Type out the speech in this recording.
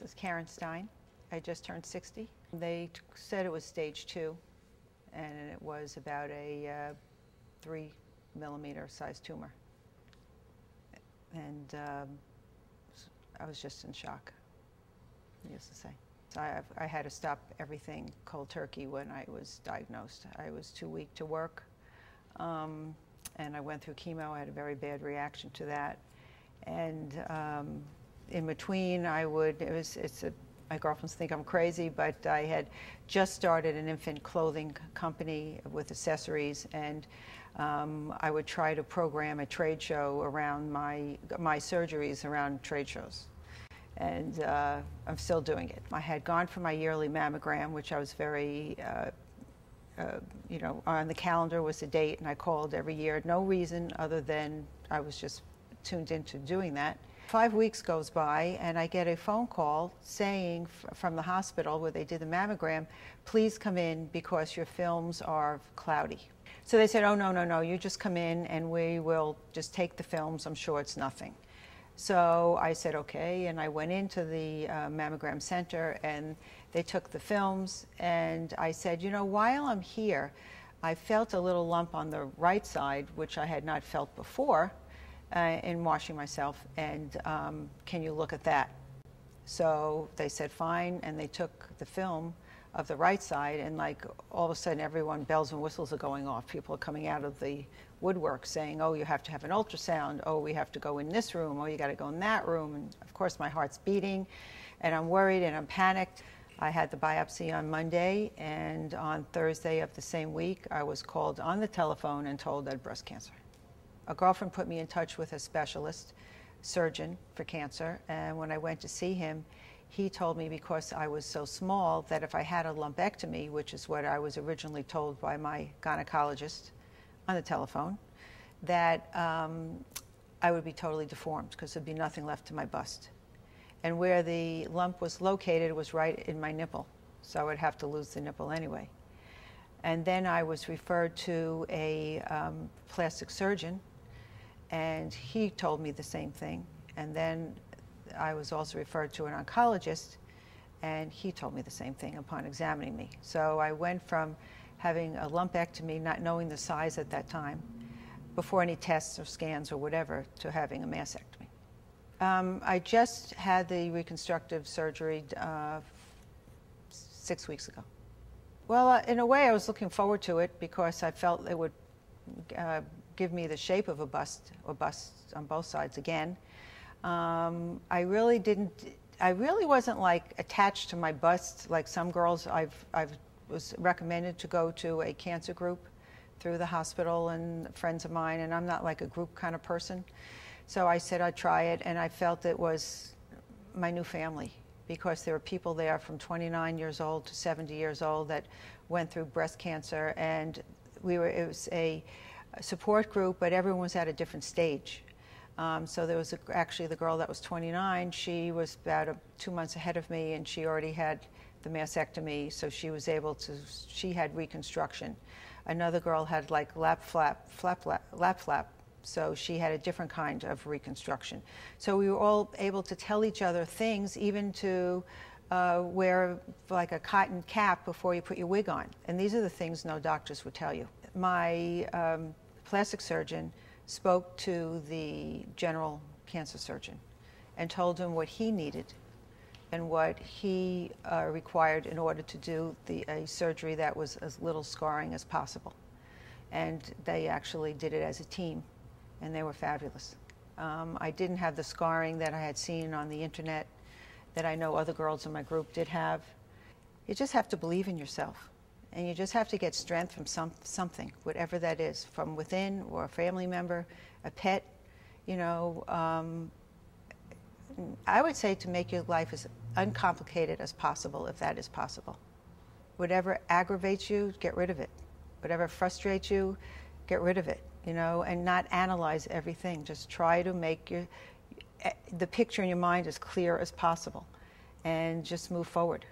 is Karen Stein. I just turned 60. They said it was stage 2, and it was about a 3mm size tumor. And I was just in shock, needless to say. So I had to stop everything cold turkey when I was diagnosed. I was too weak to work, and I went through chemo. I had a very bad reaction to that. And in between, my girlfriends think I'm crazy, but I had just started an infant clothing company with accessories, and I would try to program a trade show around my surgeries around trade shows. And I'm still doing it. I had gone for my yearly mammogram, which I was very, on the calendar was the date, and I called every year. No reason other than I was just tuned into doing that. 5 weeks goes by, and I get a phone call saying from the hospital where they did the mammogram, please come in because your films are cloudy. So they said, oh, no, you just come in and we will just take the films. I'm sure it's nothing. So I said, okay, and I went into the mammogram center, and they took the films, and I said, while I'm here, I felt a little lump on the right side, which I had not felt before in washing myself, and can you look at that? So they said, fine, and they took the film of the right side, and like all of a sudden everyone, bells and whistles are going off. People are coming out of the woodwork saying, oh, you have to have an ultrasound, oh, we have to go in this room, oh, you got to go in that room. And of course my heart's beating, and I'm worried and I'm panicked. I had the biopsy on Monday, and on Thursday of the same week I was called on the telephone and told I had breast cancer. A girlfriend put me in touch with a specialist surgeon for cancer, and when I went to see him, he told me because I was so small that if I had a lumpectomy, which is what I was originally told by my gynecologist on the telephone, that I would be totally deformed because there'd be nothing left to my bust. And where the lump was located was right in my nipple, so I would have to lose the nipple anyway. And then I was referred to a plastic surgeon, and he told me the same thing. And then I was also referred to an oncologist, and he told me the same thing upon examining me. So I went from having a lumpectomy, not knowing the size at that time, before any tests or scans or whatever, to having a mastectomy. I just had the reconstructive surgery 6 weeks ago. Well, in a way I was looking forward to it because I felt it would give me the shape of a bust, or busts on both sides again. I really wasn't like attached to my bust like some girls. I was recommended to go to a cancer group through the hospital and friends of mine, and I'm not like a group kind of person. So I said I'd try it, and I felt it was my new family because there were people there from 29 years old to 70 years old that went through breast cancer, and it was a support group, but everyone was at a different stage. So there was actually the girl that was 29, she was about 2 months ahead of me, and she already had the mastectomy, so she was able to, she had reconstruction. Another girl had like lap flap, so she had a different kind of reconstruction. So we were all able to tell each other things, even to wear like a cotton cap before you put your wig on. And these are the things no doctors would tell you. My plastic surgeon spoke to the general cancer surgeon and told him what he needed and what he required in order to do a surgery that was as little scarring as possible. And they actually did it as a team, and they were fabulous. I didn't have the scarring that I had seen on the internet that I know other girls in my group did have. You just have to believe in yourself. And you just have to get strength from something, whatever that is, from within or a family member, a pet. I would say to make your life as uncomplicated as possible, if that is possible. Whatever aggravates you, get rid of it. Whatever frustrates you, get rid of it, and not analyze everything. Just try to make the picture in your mind as clear as possible, and just move forward.